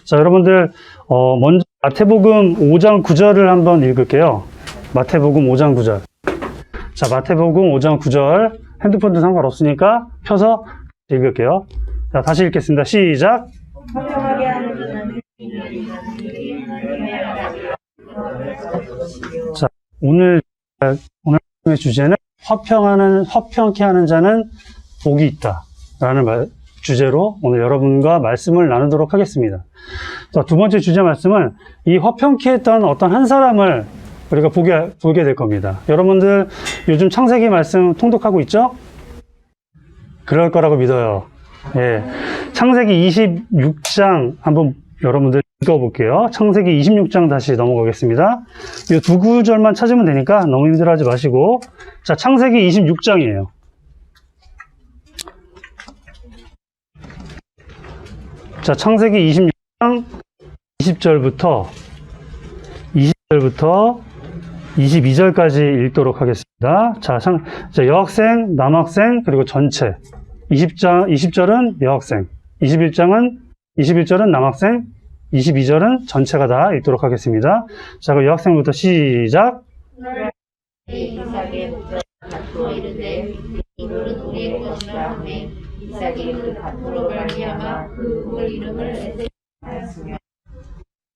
자, 여러분들 먼저 마태복음 5장 9절을 한번 읽을게요. 마태복음 5장 9절. 자, 마태복음 5장 9절. 핸드폰도 상관없으니까 펴서 읽을게요. 자, 다시 읽겠습니다. 시작. 화평하게 하는 자는 자, 오늘의 주제는 화평케 하는 자는 복이 있다 라는 주제로 오늘 여러분과 말씀을 나누도록 하겠습니다. 자, 두 번째 주제 말씀은 이 화평케 했던 어떤 한 사람을 우리가 보게 될 겁니다. 여러분들 요즘 창세기 말씀 통독하고 있죠? 그럴 거라고 믿어요. 예. 창세기 26장 한번 여러분들 읽어볼게요. 창세기 26장 다시 넘어가겠습니다. 이 두 구절만 찾으면 되니까 너무 힘들어하지 마시고. 자, 창세기 26장이에요. 자, 창세기 26장 20절부터 22절까지 읽도록 하겠습니다. 자, 여학생, 남학생, 그리고 전체. 20절은 여학생, 21절은 남학생, 22절은 전체가 다 읽도록 하겠습니다. 자, 그럼 여학생부터 시작. 이삭의 목적 밭으로 이르되 이물은 우리의 것이라 하매 이삭이 그 밭으로 말미암아 그 물 이름을 에셀하였으며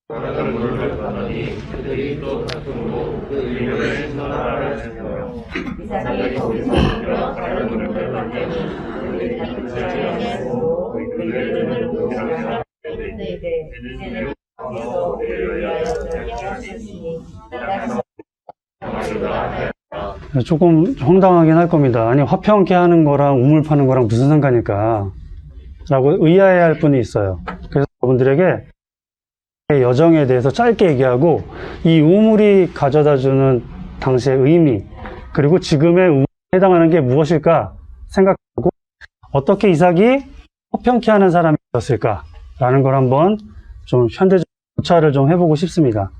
다른 물을 받더니 그들이 또 같음으로 그 이름을 선하라 하였으며 이삭이 거기서 물어 다른 물을 받더니 그들이 그 자리에 서고 그 이름을 모으며 이르되 이제는 거기서 우리를 위하여 저렇게 하셨으니 조금 황당하긴 할 겁니다. 아니, 화평케 하는 거랑 우물 파는 거랑 무슨 상관일까? 라고 의아해 할 분이 있어요. 그래서 여러분들에게 여정에 대해서 짧게 얘기하고 이 우물이 가져다주는 당시의 의미, 그리고 지금의 우물에 해당하는 게 무엇일까 생각하고 어떻게 이삭이 화평케 하는 사람이 되었을까 라는 걸 한번 좀 현대적 조차를 좀 해보고 싶습니다.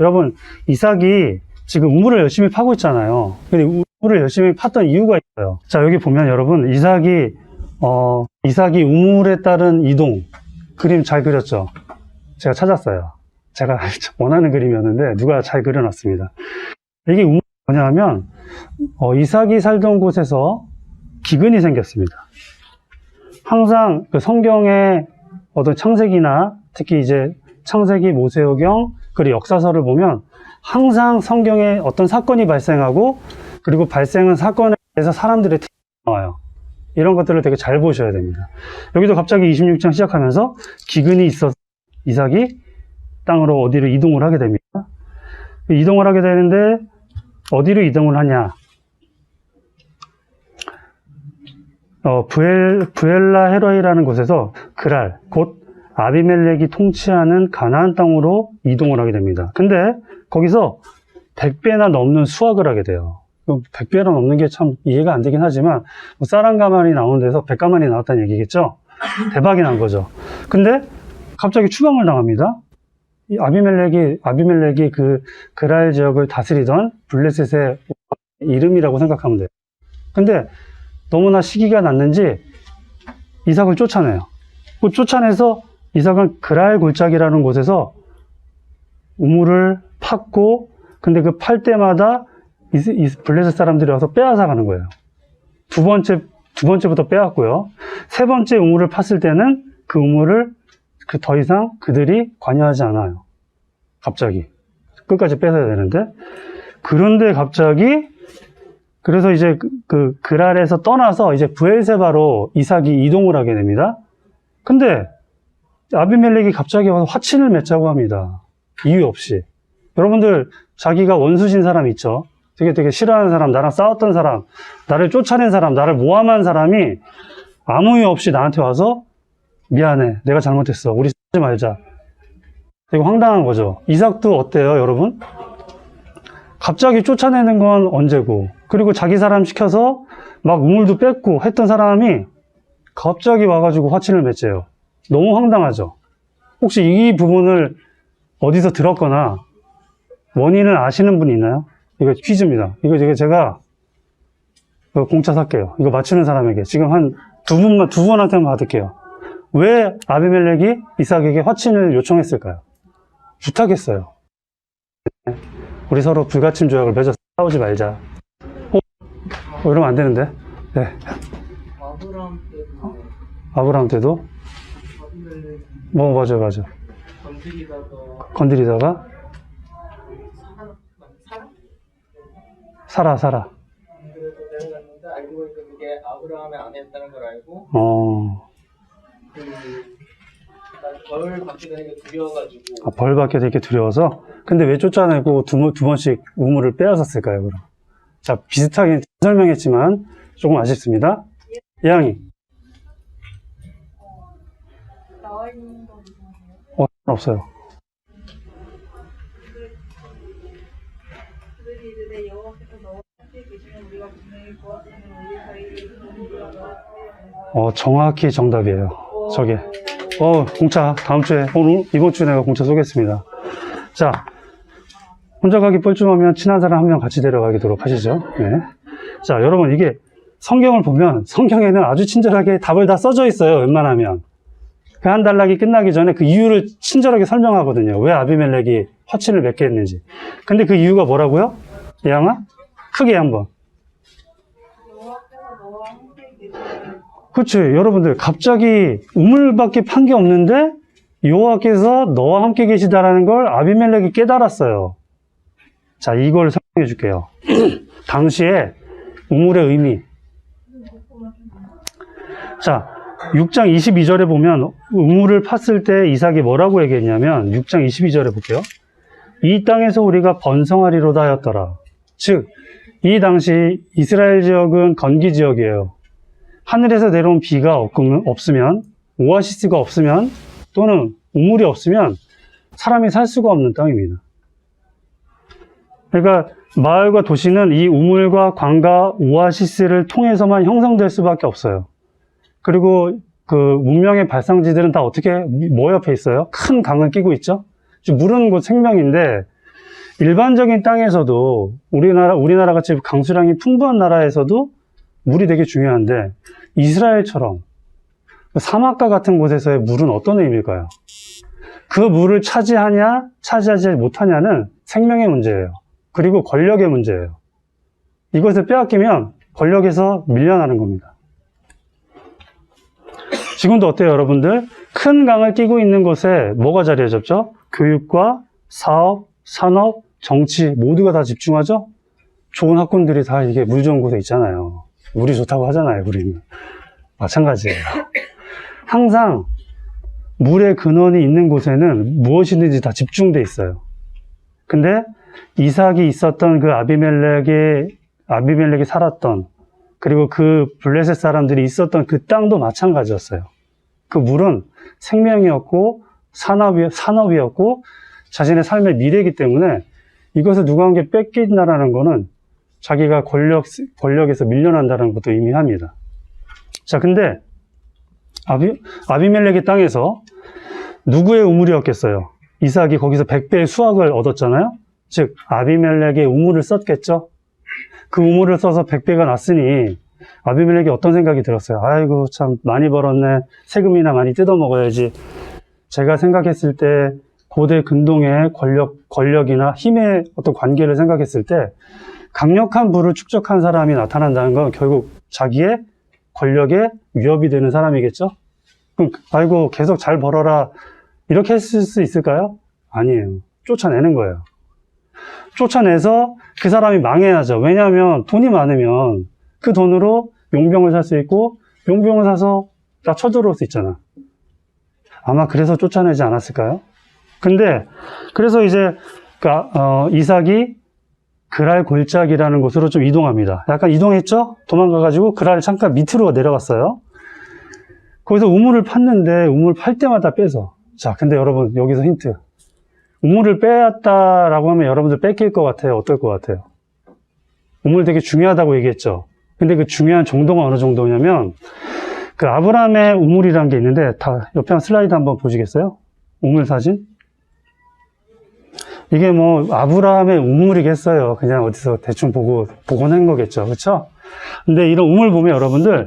여러분, 이삭이 지금 우물을 열심히 파고 있잖아요. 근데 우물을 열심히 팠던 이유가 있어요. 자, 여기 보면 여러분, 이삭이 우물에 따른 이동, 그림 잘 그렸죠? 제가 찾았어요. 제가 원하는 그림이었는데 누가 잘 그려놨습니다. 이게 우물이 뭐냐 하면 이삭이 살던 곳에서 기근이 생겼습니다. 항상 그 성경의 어떤 창세기나 특히 이제 창세기, 모세오경, 그리고 역사서를 보면 항상 성경에 어떤 사건이 발생하고 그리고 발생한 사건에 대해서 사람들의 특징이 나와요. 이런 것들을 되게 잘 보셔야 됩니다. 여기도 갑자기 26장 시작하면서 기근이 있어서 이삭이 땅으로 어디로 이동을 하게 됩니다. 이동을 하게 되는데 어디로 이동을 하냐? 부엘라 헤로이라는 곳에서 그랄, 곧 아비멜렉이 통치하는 가나안 땅으로 이동을 하게 됩니다. 근데 거기서 100배나 넘는 수확을 하게 돼요. 100배나 넘는 게 참 이해가 안 되긴 하지만 쌀1가마니 나오는 데서 100가마니 나왔다는 얘기겠죠? 대박이 난 거죠. 근데 갑자기 추방을 당합니다. 이 아비멜렉이 그 그랄 지역을 다스리던 블레셋의 이름이라고 생각하면 돼요. 근데 너무나 시기가 났는지 이삭을 쫓아내요. 쫓아내서 이삭은 그랄 골짜기라는 곳에서 우물을 팠고, 근데 그 팔 때마다 블레셋 사람들이 와서 빼앗아 가는 거예요. 두 번째부터 빼앗고요. 세 번째 우물을 팠을 때는 그 우물을 더 이상 그들이 관여하지 않아요. 갑자기. 끝까지 뺏어야 되는데. 그런데 갑자기, 그래서 이제 그랄에서 떠나서 이제 브엘세바로 이삭이 이동을 하게 됩니다. 근데 아비멜렉이 갑자기 와서 화친을 맺자고 합니다. 이유 없이. 여러분들, 자기가 원수신 사람 있죠? 되게 싫어하는 사람, 나랑 싸웠던 사람, 나를 쫓아낸 사람, 나를 모함한 사람이 아무 이유 없이 나한테 와서 미안해, 내가 잘못했어, 우리 싸우지 말자. 되게 황당한 거죠. 이삭도 어때요, 여러분? 갑자기 쫓아내는 건 언제고, 그리고 자기 사람 시켜서 막 우물도 뺏고 했던 사람이 갑자기 와가지고 화친을 맺재요. 너무 황당하죠? 혹시 이 부분을 어디서 들었거나 원인을 아시는 분이 있나요? 이거 퀴즈입니다. 이거 제가 공짜 살게요. 이거 맞추는 사람에게 지금 한 두 분한테만 받을게요. 왜 아비멜렉이 이삭에게 화친을 요청했을까요? 부탁했어요. 우리 서로 불가침 조약을 맺어서 싸우지 말자. 이러면 안 되는데. 네. 아브라함 때도 맞아. 건드리다가 사라. 그래서 내려갔는데 알고 보니까 그게 아브라함의 아내였다는 걸 알고 벌 받게 되는 게 두려워가지고. 벌 받게 되게 두려워서. 근데 왜 쫓아내고 두 번씩 우물을 빼앗았을까요, 그럼? 자, 비슷하게 설명했지만 조금 아쉽습니다. 예양이. 나와 있는 거 이상하네요. 없어요. 그들이 이르되 여호와께서 너와 함께 계시면 우리가 분명히 구하시는 우리 사이에 우리가 너와 사이에 정확히 정답이에요. 저게. 공차 다음 주에 이번 주에 내가 공차 쏘겠습니다. 자, 혼자 가기 뻘쭘하면 친한 사람 한 명 같이 데려가도록 하시죠. 네. 자, 여러분 이게 성경을 보면 성경에는 아주 친절하게 답을 다 써져 있어요. 웬만하면. 그 한 단락이 끝나기 전에 그 이유를 친절하게 설명하거든요. 왜 아비멜렉이 화친을 맺게 했는지. 근데 그 이유가 뭐라고요? 예양아? 크게 한번. 여호와께서 너와 함께 계시면 그치. 여러분들 갑자기 우물밖에 판 게 없는데 여호와께서 너와 함께 계시다라는 걸 아비멜렉이 깨달았어요. 자, 이걸 설명해 줄게요. 당시에 우물의 의미. 자, 6장 22절에 보면 우물을 팠을 때 이삭이 뭐라고 얘기했냐면 6장 22절에 볼게요. 이 땅에서 우리가 번성하리로다 하였더라. 즉, 이 당시 이스라엘 지역은 건기 지역이에요. 하늘에서 내려온 비가 없으면, 오아시스가 없으면, 또는 우물이 없으면 사람이 살 수가 없는 땅입니다. 그러니까 마을과 도시는 이 우물과 강과 오아시스를 통해서만 형성될 수밖에 없어요. 그리고 그 문명의 발상지들은 다 어떻게, 뭐 옆에 있어요? 큰 강을 끼고 있죠? 물은 곧 생명인데, 일반적인 땅에서도, 우리나라 같이 강수량이 풍부한 나라에서도 물이 되게 중요한데, 이스라엘처럼 사막과 같은 곳에서의 물은 어떤 의미일까요? 그 물을 차지하지 못하냐는 생명의 문제예요. 그리고 권력의 문제예요. 이것을 빼앗기면 권력에서 밀려나는 겁니다. 지금도 어때요, 여러분들? 큰 강을 끼고 있는 곳에 뭐가 자리에 잡죠? 교육과 사업, 산업, 정치 모두가 다 집중하죠? 좋은 학군들이 다 이게 물 좋은 곳에 있잖아요. 물이 좋다고 하잖아요, 우리는. 마찬가지예요. 항상 물의 근원이 있는 곳에는 무엇이든지 다 집중돼 있어요. 근데 이삭이 있었던 그 아비멜렉이 살았던, 그리고 그 블레셋 사람들이 있었던 그 땅도 마찬가지였어요. 그 물은 생명이었고 산업이었고 자신의 삶의 미래이기 때문에 이것을 누구에게 뺏긴다라는 것은 자기가 권력에서 밀려난다는 것도 의미합니다. 자, 근데 아비멜렉의 땅에서 누구의 우물이었겠어요? 이삭이 거기서 100배의 수확을 얻었잖아요. 즉 아비멜렉의 우물을 썼겠죠. 그 우물을 써서 100배가 났으니 아비멜렉이 어떤 생각이 들었어요? 아이고 참 많이 벌었네. 세금이나 많이 뜯어먹어야지. 제가 생각했을 때 고대 근동의 권력이나 힘의 어떤 관계를 생각했을 때 강력한 부를 축적한 사람이 나타난다는 건 결국 자기의 권력에 위협이 되는 사람이겠죠? 그럼 아이고 계속 잘 벌어라 이렇게 했을 수 있을까요? 아니에요. 쫓아내는 거예요. 쫓아내서 그 사람이 망해야죠. 왜냐하면 돈이 많으면 그 돈으로 용병을 살 수 있고 용병을 사서 다 쳐들어올 수 있잖아. 아마 그래서 쫓아내지 않았을까요? 근데 그래서 이제 이삭이 그랄 골짜기라는 곳으로 좀 이동합니다. 약간 이동했죠? 도망가가지고 그랄 잠깐 밑으로 내려갔어요. 거기서 우물을 팠는데 우물 팔 때마다 빼서. 자, 근데 여러분 여기서 힌트. 우물을 빼앗다라고 하면 여러분들 뺏길 것 같아요? 어떨 것 같아요? 우물 되게 중요하다고 얘기했죠? 근데 그 중요한 정도가 어느 정도냐면 그 아브라함의 우물이라는 게 있는데 다 옆에 한 슬라이드 한번 보시겠어요? 우물 사진? 이게 뭐 아브라함의 우물이겠어요. 그냥 어디서 대충 보고 낸 거겠죠. 그렇죠? 근데 이런 우물 보면 여러분들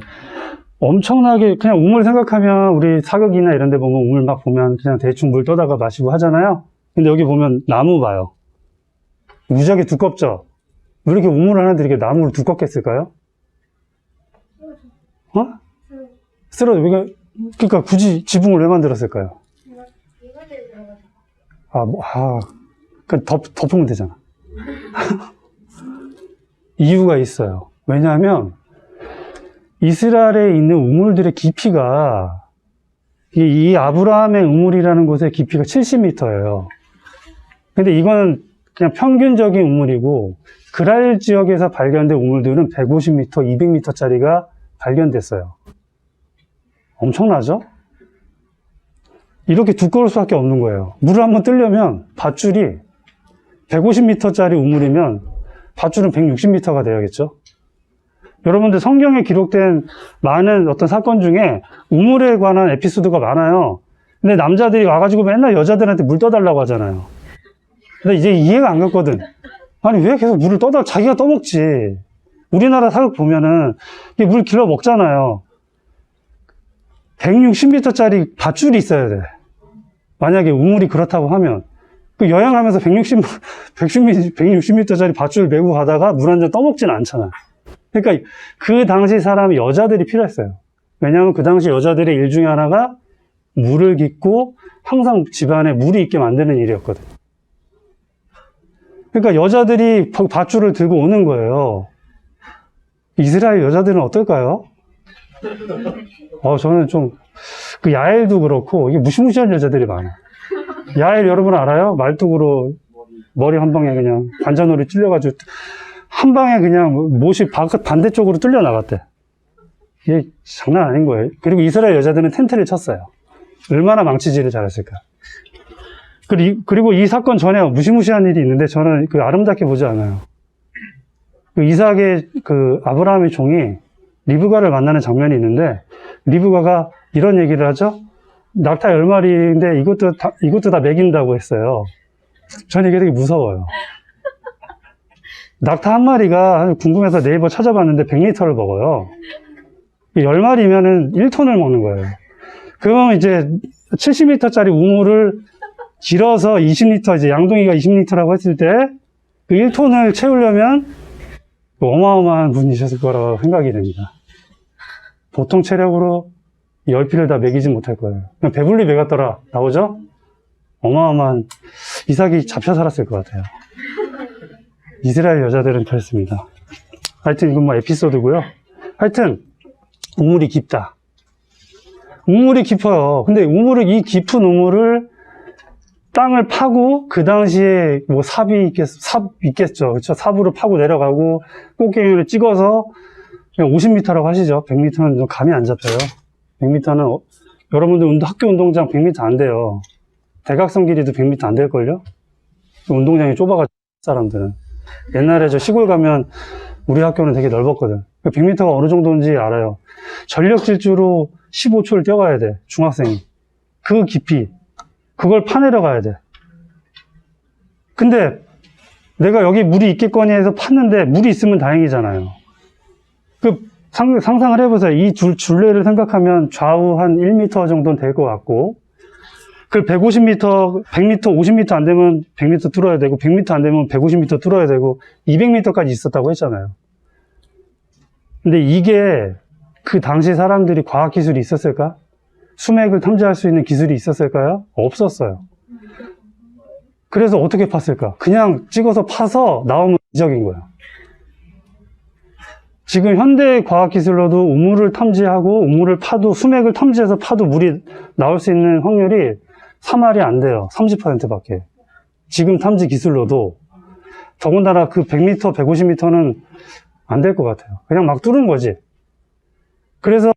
엄청나게 그냥 우물 생각하면 우리 사극이나 이런 데 보면 우물 막 보면 그냥 대충 물 떠다가 마시고 하잖아요. 근데 여기 보면 나무 봐요. 무지하게 두껍죠? 왜 이렇게 우물 하나 이렇게 나무를 두껍게 쓸까요? 어? 쓰러져. 그러니까 굳이 지붕을 왜 만들었을까요? 덮으면 되잖아. 이유가 있어요. 왜냐하면 이스라엘에 있는 우물들의 깊이가 이 아브라함의 우물이라는 곳의 깊이가 70m예요. 근데 이거는 그냥 평균적인 우물이고 그랄 지역에서 발견된 우물들은 150m, 200m짜리가 발견됐어요. 엄청나죠? 이렇게 두꺼울 수밖에 없는 거예요. 물을 한번 뜨려면 밧줄이 150m짜리 우물이면 밧줄은 160m가 돼야겠죠? 여러분들 성경에 기록된 많은 어떤 사건 중에 우물에 관한 에피소드가 많아요. 근데 남자들이 와가지고 맨날 여자들한테 물 떠달라고 하잖아요. 근데 이제 이해가 안 갔거든. 아니, 왜 계속 물을 자기가 떠먹지. 우리나라 사극 보면은 이게 물 길러 먹잖아요. 160m짜리 밧줄이 있어야 돼. 만약에 우물이 그렇다고 하면. 그 여행하면서 160m짜리 밧줄 메고 가다가 물 한 잔 떠먹지는 않잖아요. 그러니까 그 당시 사람이 여자들이 필요했어요. 왜냐하면 그 당시 여자들의 일 중에 하나가 물을 깃고 항상 집안에 물이 있게 만드는 일이었거든. 그러니까 여자들이 밧줄을 들고 오는 거예요. 이스라엘 여자들은 어떨까요? 저는 좀, 그 야엘도 그렇고, 이게 무시무시한 여자들이 많아. 야엘 여러분 알아요? 말뚝으로 머리 한 방에 그냥 관자놀이 찔려가지고, 한 방에 그냥 못이 반대쪽으로 뚫려 나갔대. 이게 장난 아닌 거예요. 그리고 이스라엘 여자들은 텐트를 쳤어요. 얼마나 망치질을 잘했을까. 그리고 이 사건 전에 무시무시한 일이 있는데 저는 그 아름답게 보지 않아요. 그 이삭의 그 아브라함의 종이 리브가를 만나는 장면이 있는데 리브가가 이런 얘기를 하죠. 낙타 10마리인데 이것도 다 먹인다고 했어요. 저는 이게 되게 무서워요. 낙타 한 마리가 궁금해서 네이버 찾아봤는데 100리터를 먹어요. 10마리면은 1톤을 먹는 거예요. 그러면 이제 70m짜리 우물을 길어서 20리터, 이제 양동이가 20리터라고 했을 때 그 1톤을 채우려면 어마어마한 분이셨을 거라고 생각이 됩니다. 보통 체력으로 10피를 다 먹이지 못할 거예요. 그냥 배불리 먹였더라 나오죠? 어마어마한 이삭이 잡혀 살았을 것 같아요. 이스라엘 여자들은 그랬습니다. 하여튼 이건 뭐 에피소드고요. 하여튼 우물이 깊다. 우물이 깊어요. 근데 이 깊은 우물을 땅을 파고 그 당시에 뭐 삽 있겠죠. 그렇죠? 삽으로 파고 내려가고 꽃게를 찍어서 그냥 50m라고 하시죠. 100m는 좀 감이 안 잡혀요. 100m는 여러분들 학교 운동장 100m 안 돼요. 대각선 길이도 100m 안 될걸요? 운동장이 좁아가지고 사람들은. 옛날에 저 시골 가면 우리 학교는 되게 넓었거든. 100m가 어느 정도인지 알아요. 전력 질주로 15초를 뛰어가야 돼. 중학생이. 그 깊이. 그걸 파내려 가야 돼. 근데 내가 여기 물이 있겠거니 해서 팠는데 물이 있으면 다행이잖아요. 상상을 해보세요. 이 줄레를 생각하면 좌우 한 1m 정도는 될 것 같고, 그 150m, 100m, 50m 안 되면 100m 뚫어야 되고, 100m 안 되면 150m 뚫어야 되고, 200m까지 있었다고 했잖아요. 근데 이게 그 당시 사람들이 과학기술이 있었을까? 수맥을 탐지할 수 있는 기술이 있었을까요? 없었어요. 그래서 어떻게 팠을까? 그냥 찍어서 파서 나오면 기적인 거예요. 지금 현대 과학기술로도 우물을 탐지하고 우물을 파도, 수맥을 탐지해서 파도 물이 나올 수 있는 확률이 3할이 안 돼요. 30%밖에. 지금 탐지 기술로도. 더군다나 그 100m, 150m는 안 될 것 같아요. 그냥 막 뚫은 거지. 그래서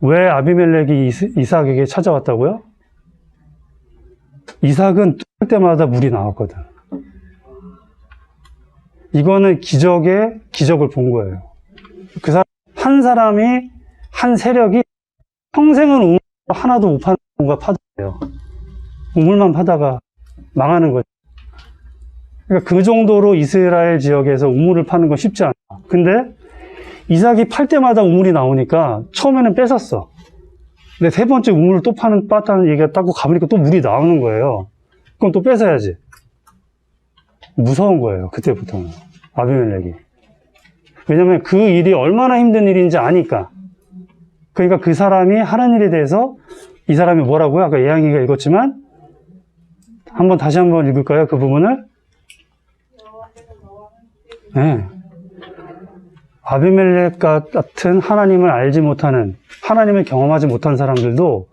왜 아비멜렉이 이삭에게 찾아왔다고요? 이삭은 뚫을 때마다 물이 나왔거든. 이거는 기적을 본 거예요. 한 사람이, 한 세력이 평생은 우물 하나도 못 파는 경우가 파도예요. 우물만 파다가 망하는 거죠. 그러니까 그 정도로 이스라엘 지역에서 우물을 파는 건 쉽지 않아. 근데 이삭이 팔 때마다 우물이 나오니까 처음에는 뺏었어. 근데 세 번째 우물을 또 빻다는 얘기가 딱 가보니까 또 물이 나오는 거예요. 그럼 또 뺏어야지. 무서운 거예요. 그때부터는. 아비멜렉이. 왜냐면 그 일이 얼마나 힘든 일인지 아니까. 그러니까 그 사람이 하는 일에 대해서 이 사람이 뭐라고요? 아까 예양이가 읽었지만 다시 한번 읽을까요? 그 부분을? 네. 아비멜렉 같은 하나님을 알지 못하는, 하나님을 경험하지 못한 사람들도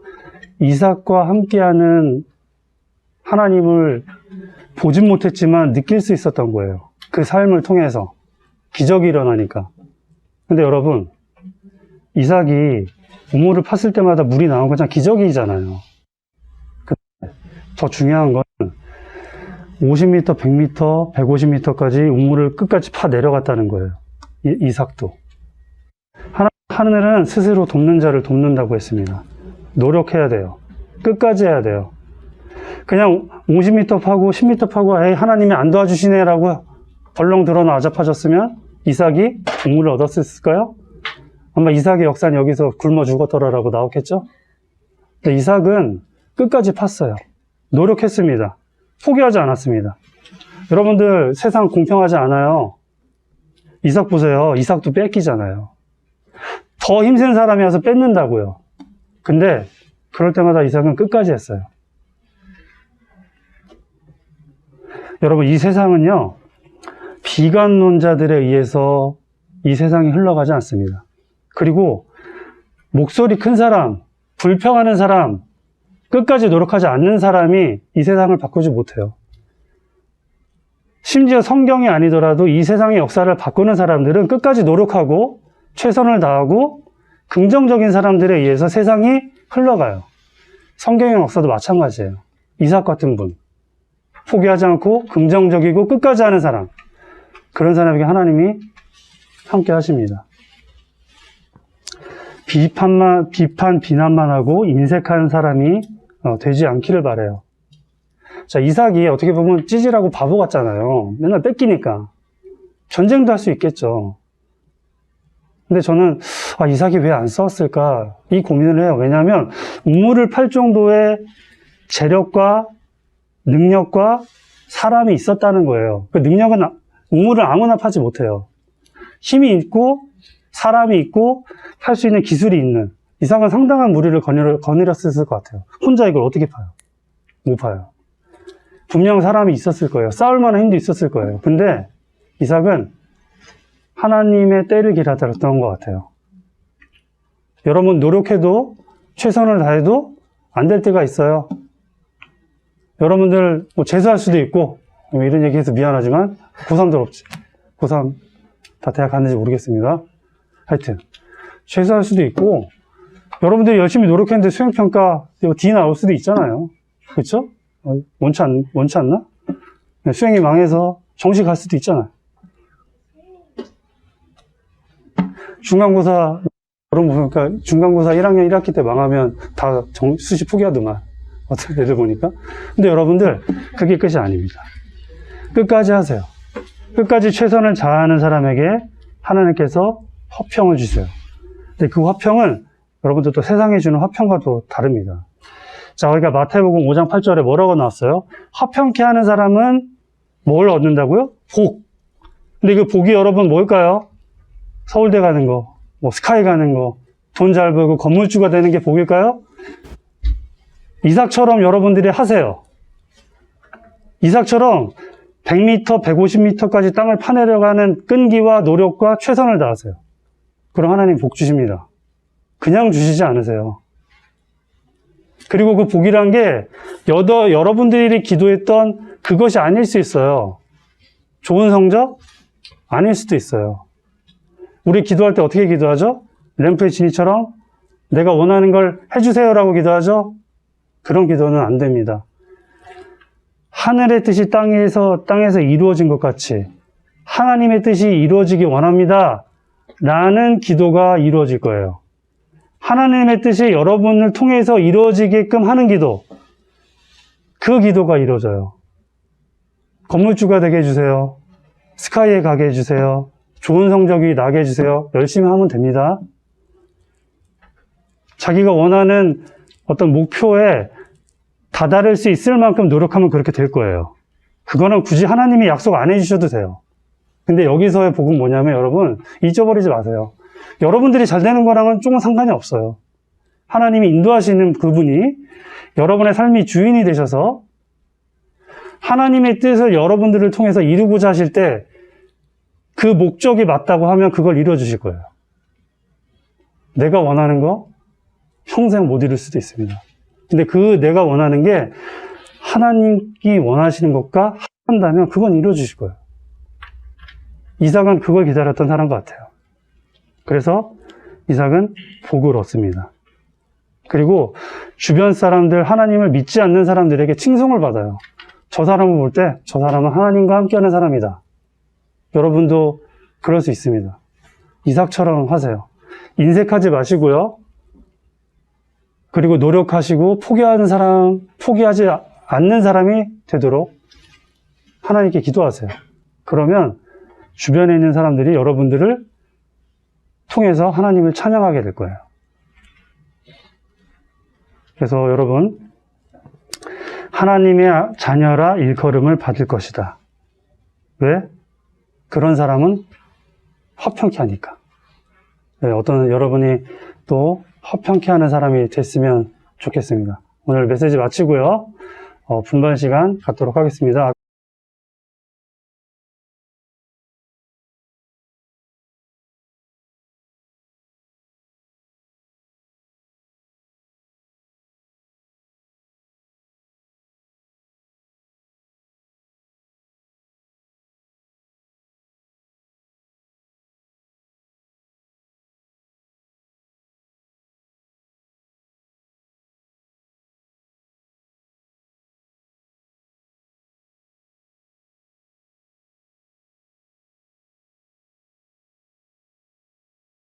이삭과 함께하는 하나님을 보진 못했지만 느낄 수 있었던 거예요. 그 삶을 통해서. 기적이 일어나니까. 근데 여러분, 이삭이 우물을 팠을 때마다 물이 나온 건 참 기적이잖아요. 근데 더 중요한 건 50m, 100m, 150m까지 우물을 끝까지 파 내려갔다는 거예요. 이삭도. 하늘은 스스로 돕는 자를 돕는다고 했습니다. 노력해야 돼요. 끝까지 해야 돼요. 그냥 50m 파고 10m 파고 에이 하나님이 안 도와주시네라고 벌렁 드러나 아잡하셨으면 이삭이 우물을 얻었을까요? 아마 이삭의 역사는 여기서 굶어 죽었더라라고 나왔겠죠? 근데 이삭은 끝까지 팠어요. 노력했습니다. 포기하지 않았습니다. 여러분들 세상 공평하지 않아요. 이삭 보세요. 이삭도 뺏기잖아요. 더 힘센 사람이 와서 뺏는다고요. 근데 그럴 때마다 이삭은 끝까지 했어요. 여러분, 이 세상은요, 비관론자들에 의해서 이 세상이 흘러가지 않습니다. 그리고 목소리 큰 사람, 불평하는 사람, 끝까지 노력하지 않는 사람이 이 세상을 바꾸지 못해요. 심지어 성경이 아니더라도 이 세상의 역사를 바꾸는 사람들은 끝까지 노력하고 최선을 다하고 긍정적인 사람들에 의해서 세상이 흘러가요. 성경의 역사도 마찬가지예요. 이삭 같은 분. 포기하지 않고 긍정적이고 끝까지 하는 사람. 그런 사람에게 하나님이 함께 하십니다. 비난만 하고 인색한 사람이 되지 않기를 바라요. 자, 이삭이 어떻게 보면 찌질하고 바보 같잖아요. 맨날 뺏기니까. 전쟁도 할 수 있겠죠. 근데 저는 이삭이 왜 안 싸웠을까 이 고민을 해요. 왜냐하면 우물을 팔 정도의 재력과 능력과 사람이 있었다는 거예요. 그 능력은 우물을 아무나 파지 못해요. 힘이 있고 사람이 있고 팔 수 있는 기술이 있는 이삭은 상당한 무리를 거느렸을 것 같아요. 혼자 이걸 어떻게 파요? 못 파요. 분명 사람이 있었을 거예요. 싸울 만한 힘도 있었을 거예요. 근데 이삭은 하나님의 때를 기다렸던 것 같아요. 여러분 노력해도 최선을 다해도 안 될 때가 있어요. 여러분들 뭐 재수할 수도 있고 이런 얘기해서 미안하지만 고3들 없지. 고3 다 대학 갔는지 모르겠습니다. 하여튼 재수할 수도 있고 여러분들이 열심히 노력했는데 수행평가 D 나올 수도 있잖아요. 그렇죠? 원치 않나? 수행이 망해서 정시 갈 수도 있잖아요. 중간고사 여러분 보니까 중간고사 1학년 1학기 때 망하면 다 수시 포기하더만 어떤 애들 보니까. 근데 여러분들 그게 끝이 아닙니다. 끝까지 하세요. 끝까지 최선을 다하는 사람에게 하나님께서 화평을 주세요. 근데 그 화평은 여러분들 또 세상에 주는 화평과 또 다릅니다. 자, 그러니까 마태복음 5장 8절에 뭐라고 나왔어요? 화평케 하는 사람은 뭘 얻는다고요? 복. 근데 그 복이 여러분 뭘까요? 서울대 가는 거, 뭐 스카이 가는 거, 돈 잘 벌고 건물주가 되는 게 복일까요? 이삭처럼 여러분들이 하세요. 이삭처럼 100m, 150m까지 땅을 파내려가는 끈기와 노력과 최선을 다하세요. 그럼 하나님 복 주십니다. 그냥 주시지 않으세요. 그리고 그 복이란 게 여러분들이 기도했던 그것이 아닐 수 있어요. 좋은 성적? 아닐 수도 있어요. 우리 기도할 때 어떻게 기도하죠? 램프의 진이처럼 내가 원하는 걸 해주세요라고 기도하죠? 그런 기도는 안 됩니다. 하늘의 뜻이 땅에서 이루어진 것 같이 하나님의 뜻이 이루어지기 원합니다. 라는 기도가 이루어질 거예요. 하나님의 뜻이 여러분을 통해서 이루어지게끔 하는 기도. 그 기도가 이루어져요. 건물주가 되게 해주세요. 스카이에 가게 해주세요. 좋은 성적이 나게 해주세요. 열심히 하면 됩니다. 자기가 원하는 어떤 목표에 다다를 수 있을 만큼 노력하면 그렇게 될 거예요. 그거는 굳이 하나님이 약속 안 해주셔도 돼요. 근데 여기서의 복은 뭐냐면 여러분 잊어버리지 마세요. 여러분들이 잘 되는 거랑은 조금 상관이 없어요. 하나님이 인도하시는 그분이 여러분의 삶이 주인이 되셔서 하나님의 뜻을 여러분들을 통해서 이루고자 하실 때 그 목적이 맞다고 하면 그걸 이루어 주실 거예요. 내가 원하는 거 평생 못 이룰 수도 있습니다. 근데 그 내가 원하는 게 하나님이 원하시는 것과 한다면 그건 이루어 주실 거예요. 이삭은 그걸 기다렸던 사람 같아요. 그래서 이삭은 복을 얻습니다. 그리고 주변 사람들, 하나님을 믿지 않는 사람들에게 칭송을 받아요. 저 사람을 볼 때 저 사람은 하나님과 함께하는 사람이다. 여러분도 그럴 수 있습니다. 이삭처럼 하세요. 인색하지 마시고요. 그리고 노력하시고 포기하지 않는 사람이 되도록 하나님께 기도하세요. 그러면 주변에 있는 사람들이 여러분들을 통해서 하나님을 찬양하게 될 거예요. 그래서 여러분, 하나님의 자녀라 일컬음을 받을 것이다. 왜? 그런 사람은 화평케 하니까. 네, 어떤 여러분이 또 화평케 하는 사람이 됐으면 좋겠습니다. 오늘 메시지 마치고요. 분반 시간 갖도록 하겠습니다.